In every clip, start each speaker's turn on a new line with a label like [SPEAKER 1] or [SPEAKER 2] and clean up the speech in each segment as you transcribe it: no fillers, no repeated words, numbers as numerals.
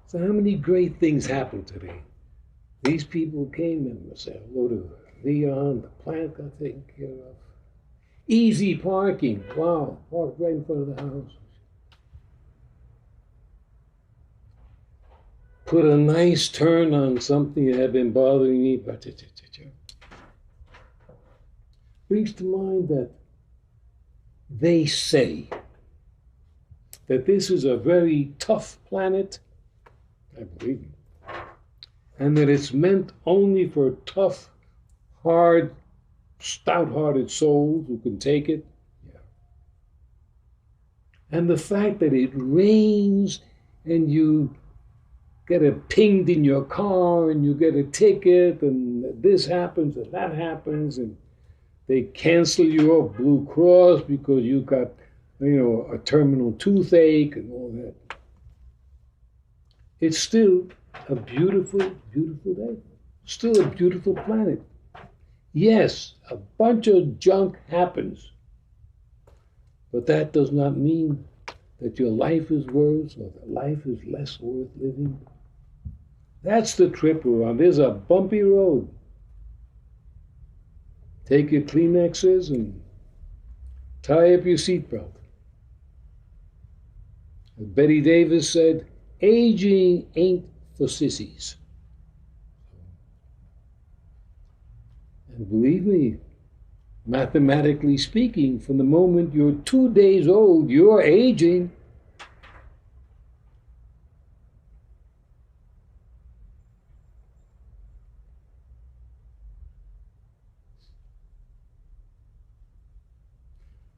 [SPEAKER 1] So how many great things happened today? These people came and said hello to Leon, the plant got taken care of. Easy parking, wow, parked right in front of the house. Put a nice turn on something that had been bothering me. Brings to mind that they say that this is a very tough planet. I believe it. And that it's meant only for tough, hard, stout-hearted souls who can take it. Yeah. And the fact that it rains and you get it pinged in your car and you get a ticket and this happens and that happens and they cancel you off Blue Cross because you got, a terminal toothache and all that. It's still a beautiful, beautiful day. Still a beautiful planet. Yes, a bunch of junk happens, but that does not mean that your life is worse or that life is less worth living. That's the trip we're on. There's a bumpy road. Take your Kleenexes and tie up your seatbelt. As Betty Davis said, aging ain't for sissies. And believe me, mathematically speaking, from the moment you're 2 days old, you're aging.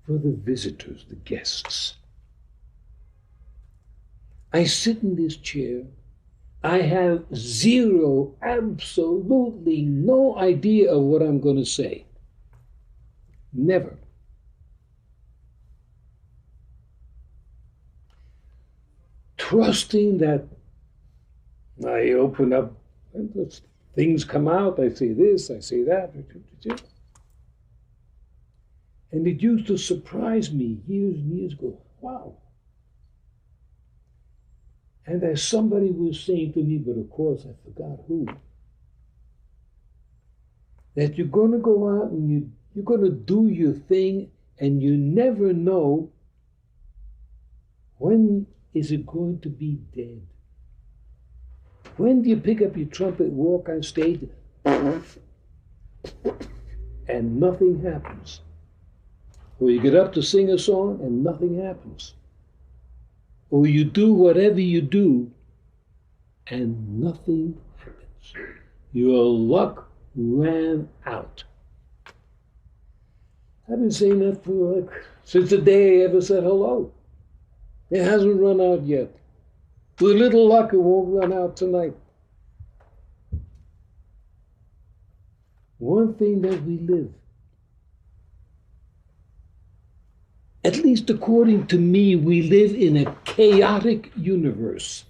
[SPEAKER 1] For the visitors, the guests, I sit in this chair. I have zero, absolutely no idea of what I'm going to say. Never. Trusting that I open up and things come out. I say this, I say that. And it used to surprise me years and years ago. Wow. And as somebody was saying to me, but of course I forgot who, that you're going to go out and you're going to do your thing and you never know when is it going to be dead. When do you pick up your trumpet, walk on stage, and nothing happens? Or you get up to sing a song and nothing happens. Or you do whatever you do and nothing happens. Your luck ran out. I've been saying that for since the day I ever said hello. It hasn't run out yet. With a little luck, it won't run out tonight. One thing that we live, at least according to me, we live in a chaotic universe.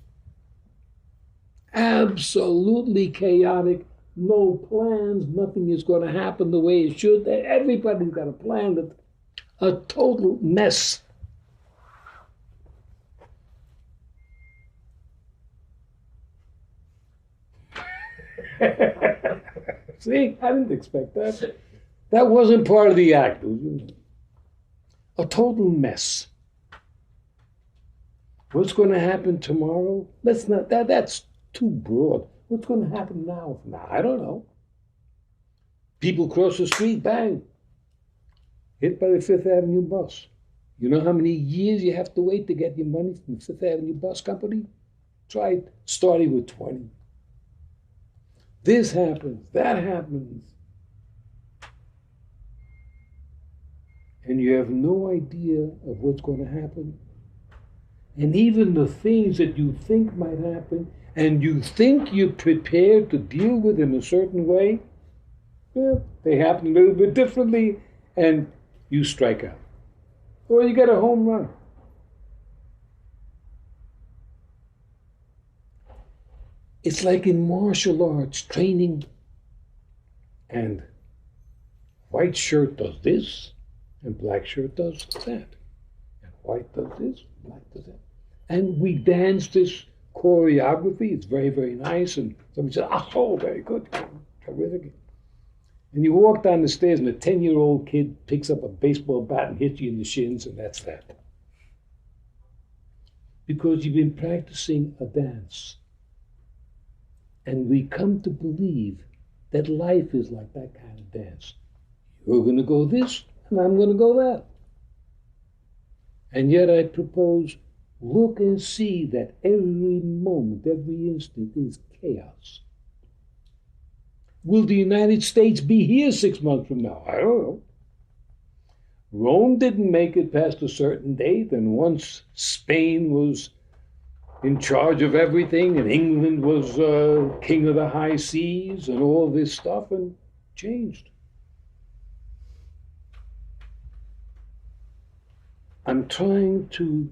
[SPEAKER 1] Absolutely chaotic. No plans. Nothing is going to happen the way it should. Everybody's got a plan. That a total mess. See, I didn't expect that. That wasn't part of the act. A total mess. What's going to happen tomorrow? That's too broad. What's going to happen now? I don't know. People cross the street, bang, hit by the Fifth Avenue bus. You know how many years you have to wait to get your money from the Fifth Avenue bus company? Try starting with 20. This happens, that happens. And you have no idea of what's going to happen. And even the things that you think might happen, and you think you're prepared to deal with in a certain way, well, they happen a little bit differently, and you strike out. Or you get a home run. It's like in martial arts training, and white shirt does this, and black shirt does that. And white does this, black does that. And we dance this choreography. It's very, very nice. And somebody said, oh, very good, terrific. And you walk down the stairs and a 10-year-old kid picks up a baseball bat and hits you in the shins, and that's that. Because you've been practicing a dance. And we come to believe that life is like that kind of dance. You're going to go this, and I'm going to go that. And yet I propose, look and see that every moment, every instant is chaos. Will the United States be here 6 months from now? I don't know. Rome didn't make it past a certain date, and once Spain was in charge of everything, and England was king of the high seas, and all this stuff, and changed. I'm trying to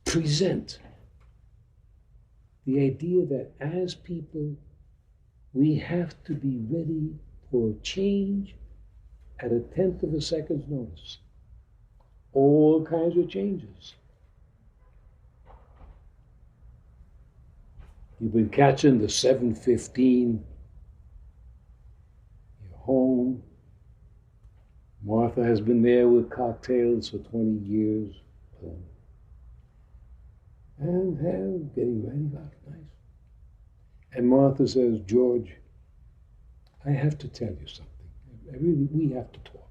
[SPEAKER 1] present the idea that as people, we have to be ready for change at a tenth of a second's notice. All kinds of changes. You've been catching the 7:15. You're home. Martha has been there with cocktails for 20 years. And getting ready, that's nice. And Martha says, George, I have to tell you something. We have to talk.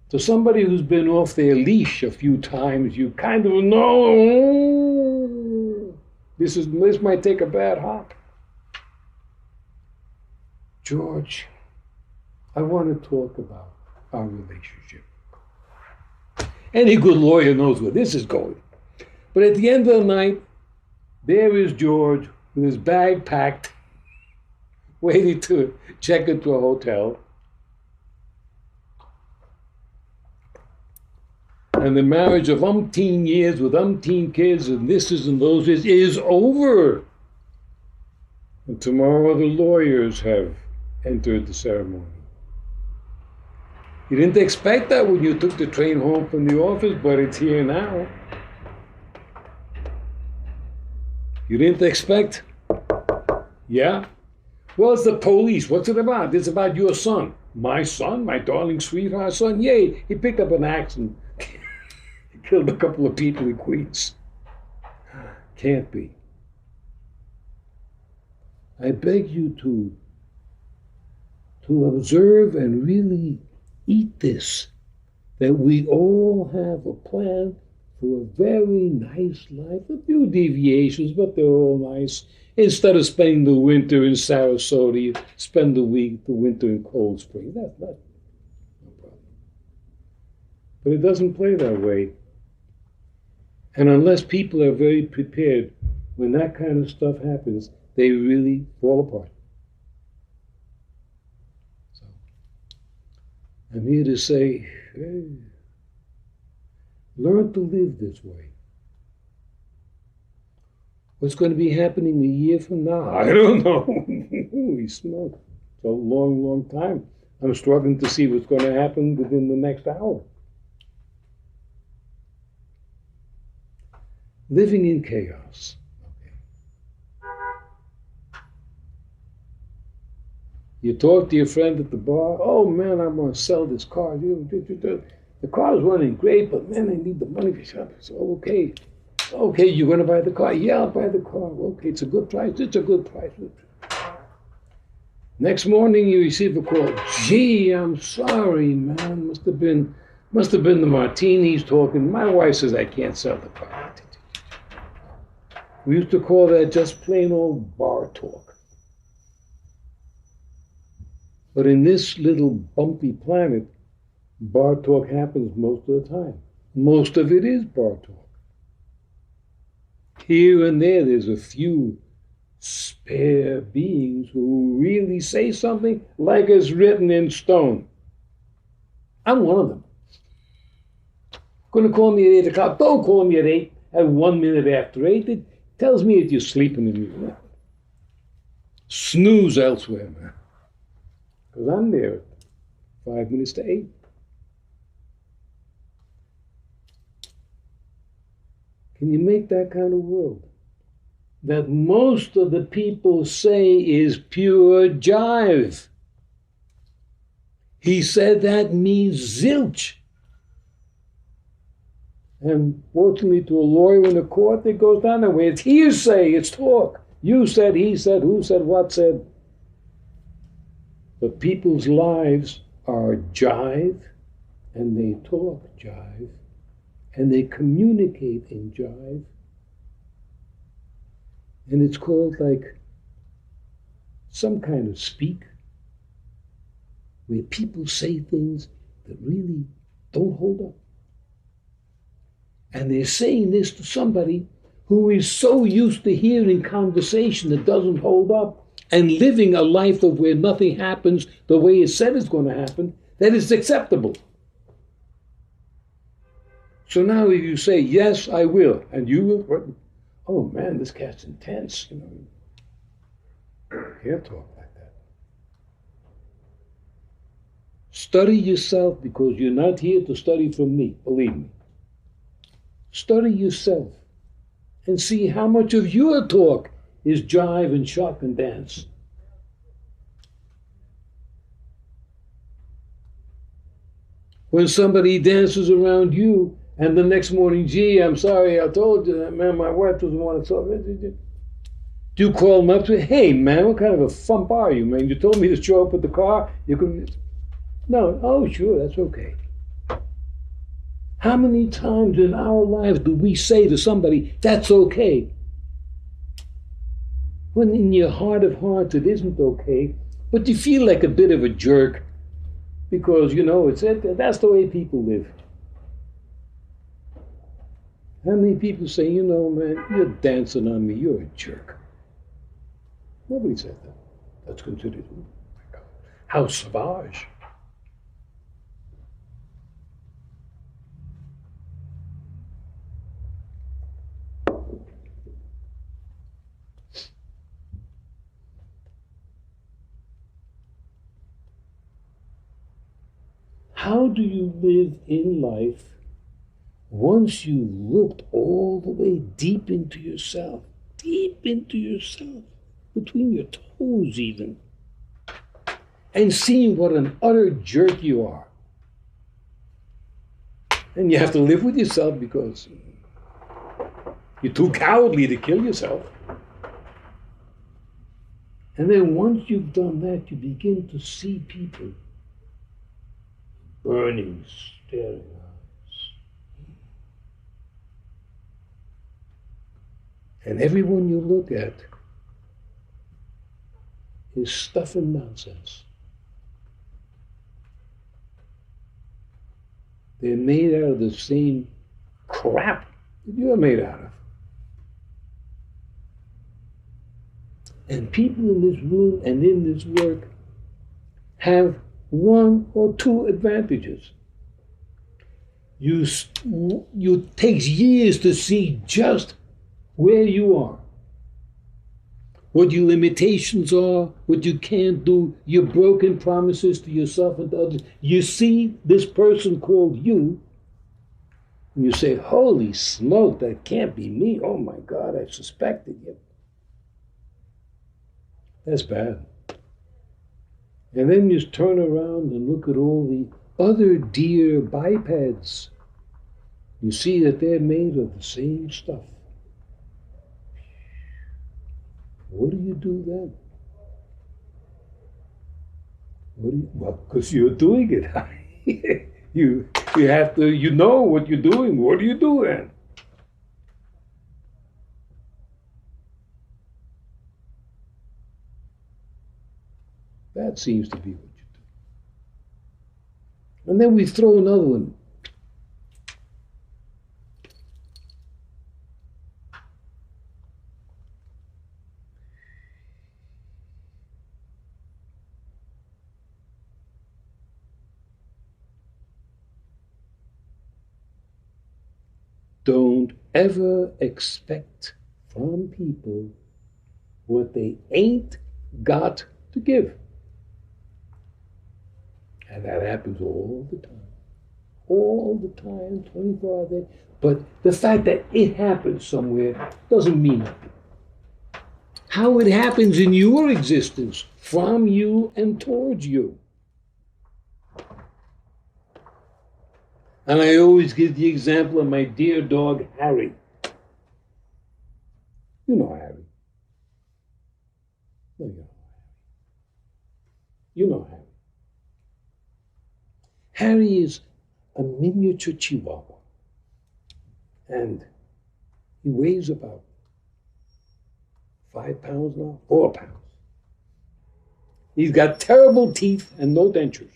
[SPEAKER 1] To somebody who's been off their leash a few times, you kind of know, this might take a bad hop. George, I want to talk about our relationship. Any good lawyer knows where this is going. But at the end of the night, there is George with his bag packed, waiting to check into a hotel. And the marriage of umpteen years with umpteen kids and thises and those is over. And tomorrow the lawyers have entered the ceremony. You didn't expect that when you took the train home from the office, but it's here now. You didn't expect? Yeah? Well, it's the police. What's it about? It's about your son. My son? My darling sweetheart son? Yay, he picked up an axe and killed a couple of people in Queens. Can't be. I beg you to observe and really eat this, that we all have a plan for a very nice life, a few deviations, but they're all nice. Instead of spending the winter in Sarasota, you spend the winter in Cold Spring. That's no problem. But it doesn't play that way. And unless people are very prepared, when that kind of stuff happens, they really fall apart. So I'm here to say, hey, learn to live this way. What's going to be happening a year from now? I don't know. Holy smoke. It's a long, long time. I'm struggling to see what's going to happen within the next hour. Living in chaos. Okay. You talk to your friend at the bar. Oh man, I'm going to sell this car. The car's running great, but man, I need the money for shopping. So okay. Okay, you're going to buy the car? Yeah, I'll buy the car. Okay, it's a good price. It's a good price. Next morning, you receive a call. Gee, I'm sorry, man. Must have been the martinis talking. My wife says I can't sell the car. We used to call that just plain old bar talk. But in this little bumpy planet, bar talk happens most of the time. Most of it is bar talk. Here and there's a few spare beings who really say something like it's written in stone. I'm one of them. Going to call me at 8 o'clock. Don't call me at 8, at 1 minute after 8. It tells me that you're sleeping in me. Snooze elsewhere, man. Because I'm there at 5 minutes to 8. Can you make that kind of world? That most of the people say is pure jive. He said that means zilch. And fortunately, to a lawyer in a court, it goes down that way. It's hearsay, it's talk. You said, he said, who said, what said. But people's lives are jive, and they talk jive, and they communicate in jive. And it's called like some kind of speak, where people say things that really don't hold up. And they're saying this to somebody who is so used to hearing conversation that doesn't hold up and living a life of where nothing happens the way it said it's going to happen, that it's acceptable. So now if you say, yes, I will, and you will, oh man, this cat's intense, you can't talk like that. Study yourself, because you're not here to study from me, believe me. Study yourself and see how much of your talk is jive and shock and dance. When somebody dances around you and the next morning, gee, I'm sorry, I told you that, man, my wife doesn't want to talk. Do you call them up to, hey, man, what kind of a thump are you, man? You told me to show up at the car. You can. No, oh, sure, that's okay. How many times in our lives do we say to somebody, that's okay? When in your heart of hearts it isn't okay, but you feel like a bit of a jerk because, that's the way people live. How many people say, man, you're dancing on me, you're a jerk? Nobody said that. That's considered, oh my God, how savage. How do you live in life once you looked all the way deep into yourself, between your toes even, and seeing what an utter jerk you are? And you have to live with yourself because you're too cowardly to kill yourself. And then once you've done that, you begin to see people burning, staring eyes. And everyone you look at is stuff and nonsense. They're made out of the same crap that you're made out of. And people in this room and in this work have one or two advantages. It takes years to see just where you are, what your limitations are, what you can't do, your broken promises to yourself and to others. You see this person called you, and you say, holy smoke, that can't be me. Oh my God, I suspected you. That's bad. And then you turn around and look at all the other deer bipeds. You see that they're made of the same stuff. What do you do then? Well, because you're doing it. you have to, know what you're doing. What do you do then? That seems to be what you do. And then we throw another one. Don't ever expect from people what they ain't got to give. And that happens all the time. all the time, 24 hours a day. But the fact that it happens somewhere doesn't mean nothing. How it happens in your existence, from you and towards you. And I always give the example of my dear dog, Harry. You know Harry. No, you know Harry. You know Harry. Harry is a miniature Chihuahua. And he weighs about 5 pounds now, 4 pounds. He's got terrible teeth and no dentures.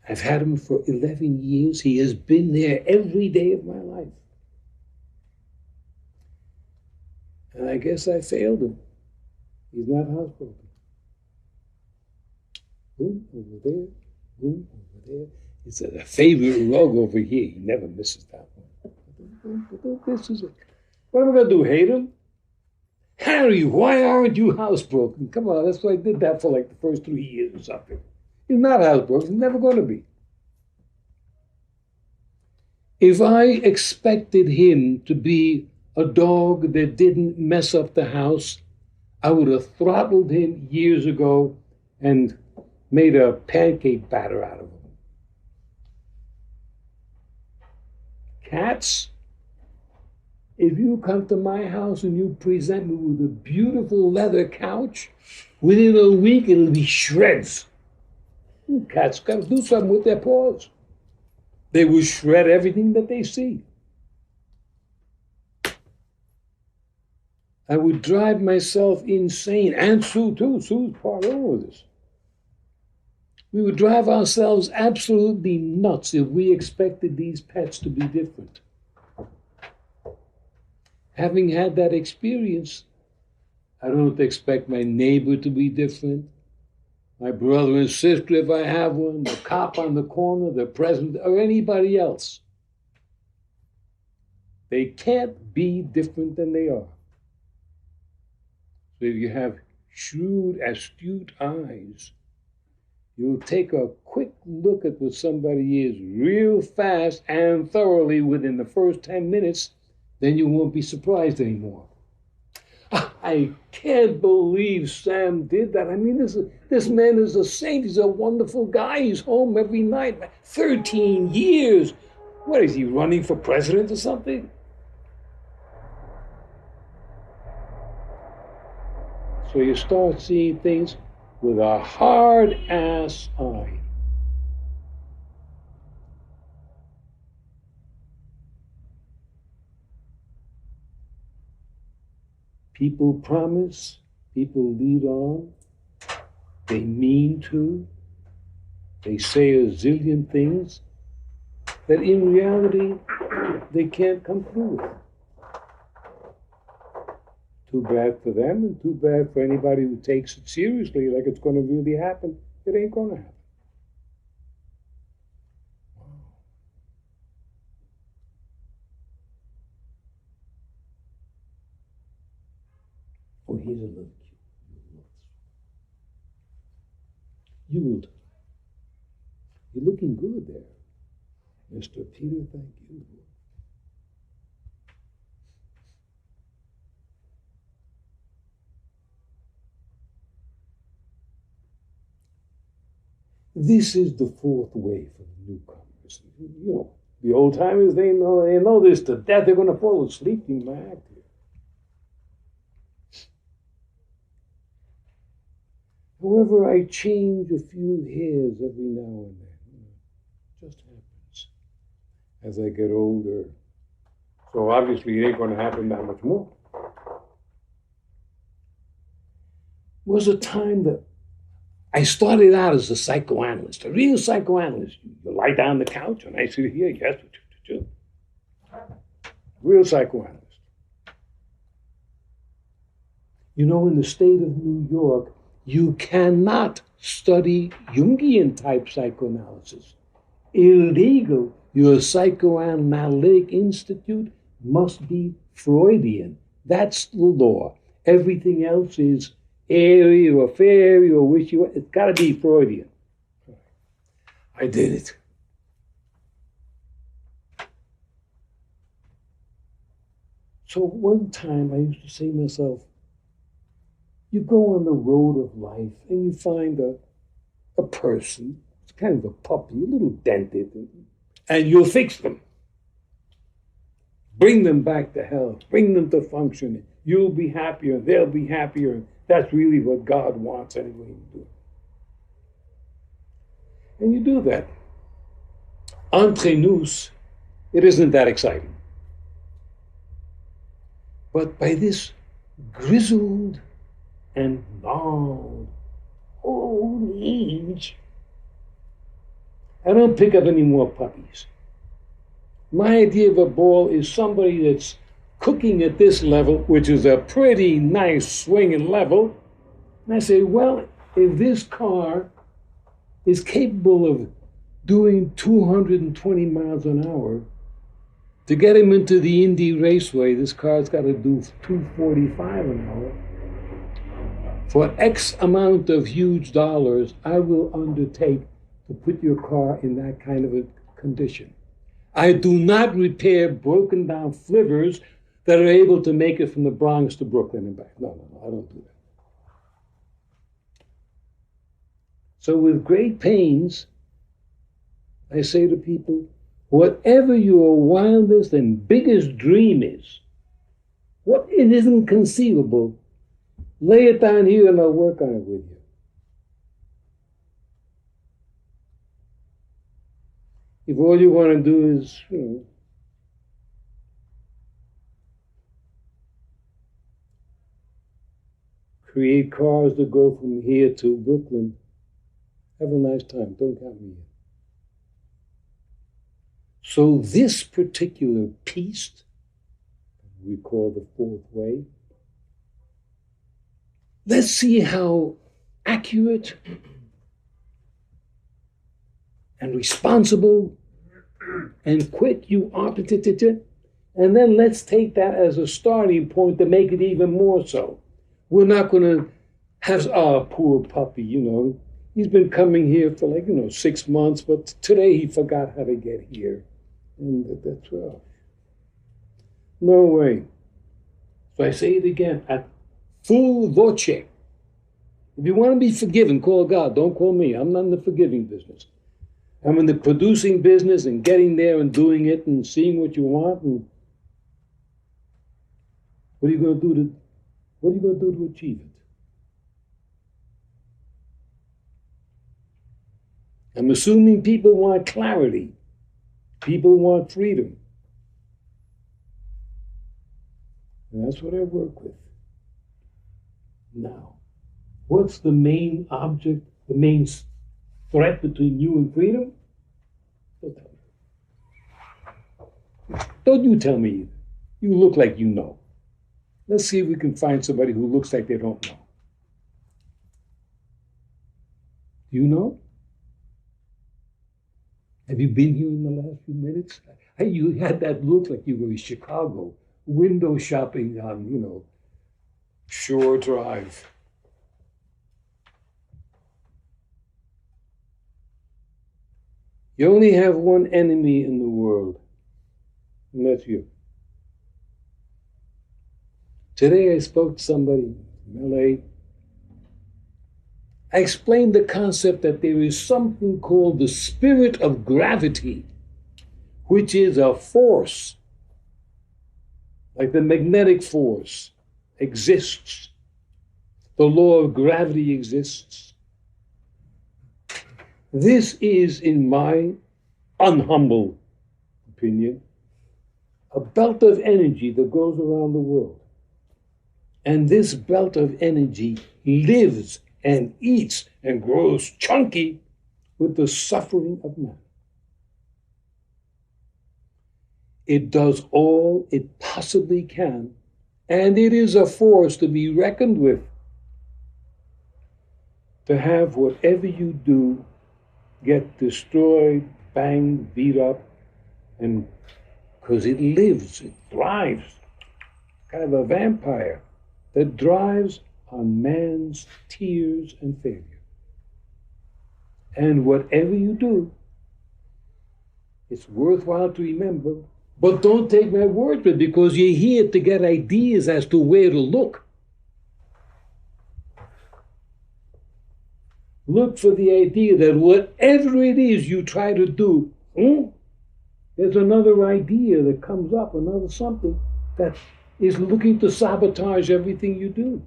[SPEAKER 1] I've had him for 11 years. He has been there every day of my life. And I guess I failed him. He's not housebroken. Boom, over there, boom, over there. It's a favorite rug over here. He never misses that one. This is it. What am I going to do, hate him? Harry, why aren't you housebroken? Come on, that's why I did that for like the first 3 years or something. He's not housebroken. He's never going to be. If I expected him to be a dog that didn't mess up the house, I would have throttled him years ago and made a pancake batter out of him. Cats, if you come to my house and you present me with a beautiful leather couch, within a week it'll be shreds. Cats got to do something with their paws. They will shred everything that they see. I would drive myself insane, and Sue too. Sue's part of all of this. We would drive ourselves absolutely nuts if we expected these pets to be different. Having had that experience, I don't expect my neighbor to be different, my brother and sister if I have one, the cop on the corner, the president, or anybody else. They can't be different than they are. So if you have shrewd, astute eyes, you'll take a quick look at what somebody is real fast and thoroughly within the first 10 minutes, then you won't be surprised anymore. I can't believe Sam did that. I mean, this man is a saint. He's a wonderful guy. He's home every night. 13 years. What, is he running for president or something? So you start seeing things with a hard-ass eye. People promise, people lead on, they mean to, they say a zillion things that in reality they can't come through with. Too bad for them and too bad for anybody who takes it seriously like it's going to really happen. It ain't going to happen. Oh, here's a little cute. You will die. You're looking good there, Mr. Peter, thank you. This is the fourth way for the newcomers. You know, the old timers, they know this to death. They're going to fall asleep in my act here. However, I change a few hairs every now and then. It just happens as I get older. So obviously it ain't going to happen that much more. There was a time that I started out as a psychoanalyst, a real psychoanalyst. You lie down on the couch and I sit here, yes, real psychoanalyst. You know, in the state of New York, you cannot study Jungian type psychoanalysis. Illegal. Your psychoanalytic institute must be Freudian. That's the law. Everything else is airy or fairy or wishy-washy. It's got to be Freudian. I did it. So one time I used to say to myself, you go on the road of life and you find a person, it's kind of a puppy, a little dented, and you'll fix them. Bring them back to health, bring them to functioning. You'll be happier, they'll be happier. That's really what God wants anyway you do. And you do that. Entre nous, it isn't that exciting. But by this grizzled and gnarled old age, I don't pick up any more puppies. My idea of a ball is somebody that's cooking at this level, which is a pretty nice swinging level. And I say, well, if this car is capable of doing 220 miles an hour, to get him into the Indy Raceway, this car's got to do 245 an hour. For X amount of huge dollars, I will undertake to put your car in that kind of a condition. I do not repair broken down flivvers that are able to make it from the Bronx to Brooklyn and back. No, I don't do that. So with great pains, I say to people, whatever your wildest and biggest dream is, what it isn't conceivable, lay it down here and I'll work on it with you. If all you want to do is, create cars that go from here to Brooklyn, have a nice time. Don't count me in. So this particular piece, we call the fourth way, let's see how accurate and responsible and quick you are. And then let's take that as a starting point to make it even more so. We're not going to have, poor puppy, he's been coming here for 6 months, but today he forgot how to get here. And that's rough. No way. So I say it again, at full voce. If you want to be forgiven, call God. Don't call me. I'm not in the forgiving business. I'm in the producing business and getting there and doing it and seeing what you want. And what are you going to do to achieve it? I'm assuming people want clarity. People want freedom. And that's what I work with. Now, what's the main object, the main threat between you and freedom? Don't you tell me. You look like you know. Let's see if we can find somebody who looks like they don't know. Do you know? Have you been here in the last few minutes? Hey, you had that look like you were in Chicago, window shopping on, Shore Drive. You only have one enemy in the world, and that's you. Today I spoke to somebody from LA. I explained the concept that there is something called the spirit of gravity, which is a force, like the magnetic force exists. The law of gravity exists. This is, in my unhumble opinion, a belt of energy that goes around the world. And this belt of energy lives and eats and grows chunky with the suffering of man. It does all it possibly can, and it is a force to be reckoned with. To have whatever you do get destroyed, banged, beat up, and because it lives, it thrives, kind of a vampire that drives on man's tears and failure. And whatever you do, It's worthwhile to remember, but don't take my word for it, because you're here to get ideas as to where to look. Look for the idea that whatever it is you try to do, there's another idea that comes up, another something that is looking to sabotage everything you do.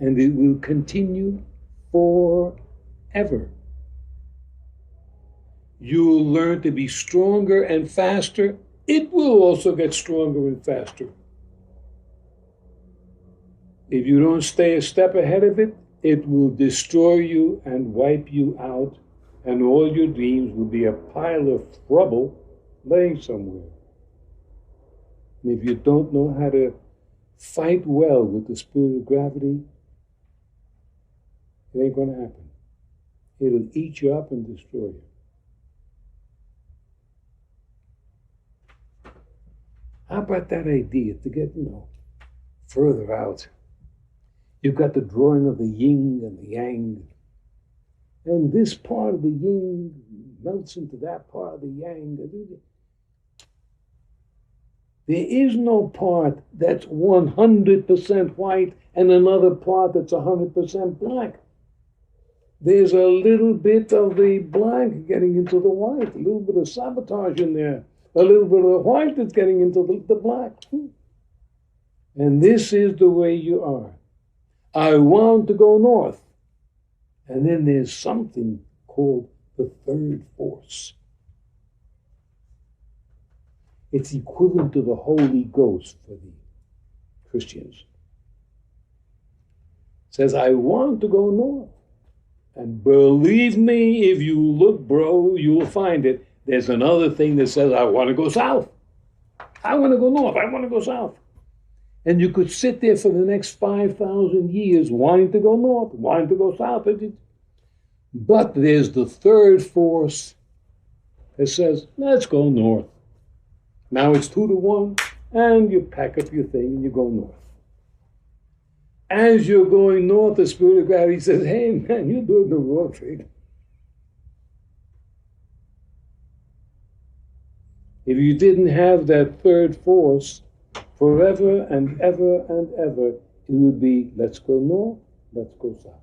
[SPEAKER 1] And it will continue forever. You'll learn to be stronger and faster. It will also get stronger and faster. If you don't stay a step ahead of it, it will destroy you and wipe you out, and all your dreams will be a pile of rubble laying somewhere. And if you don't know how to fight well with the spirit of gravity, it ain't going to happen. It'll eat you up and destroy you. How about that idea to get, further out? You've got the drawing of the yin and the yang. And this part of the yin melts into that part of the yang. There is no part that's 100% white and another part that's 100% black. There's a little bit of the black getting into the white, a little bit of sabotage in there, a little bit of the white that's getting into the black. And this is the way you are. I want to go north. And then there's something called the third force. It's equivalent to the Holy Ghost for the Christians. It says, I want to go north. And believe me, if you look, bro, you'll find it. There's another thing that says, I want to go south. I want to go north. I want to go south. And you could sit there for the next 5,000 years wanting to go north, wanting to go south. But there's the third force that says, let's go north. Now it's 2-1, and you pack up your thing and you go north. As you're going north, the spirit of gravity says, hey man, you're doing the wrong thing. If you didn't have that third force, forever and ever and ever, it would be, let's go north, let's go south.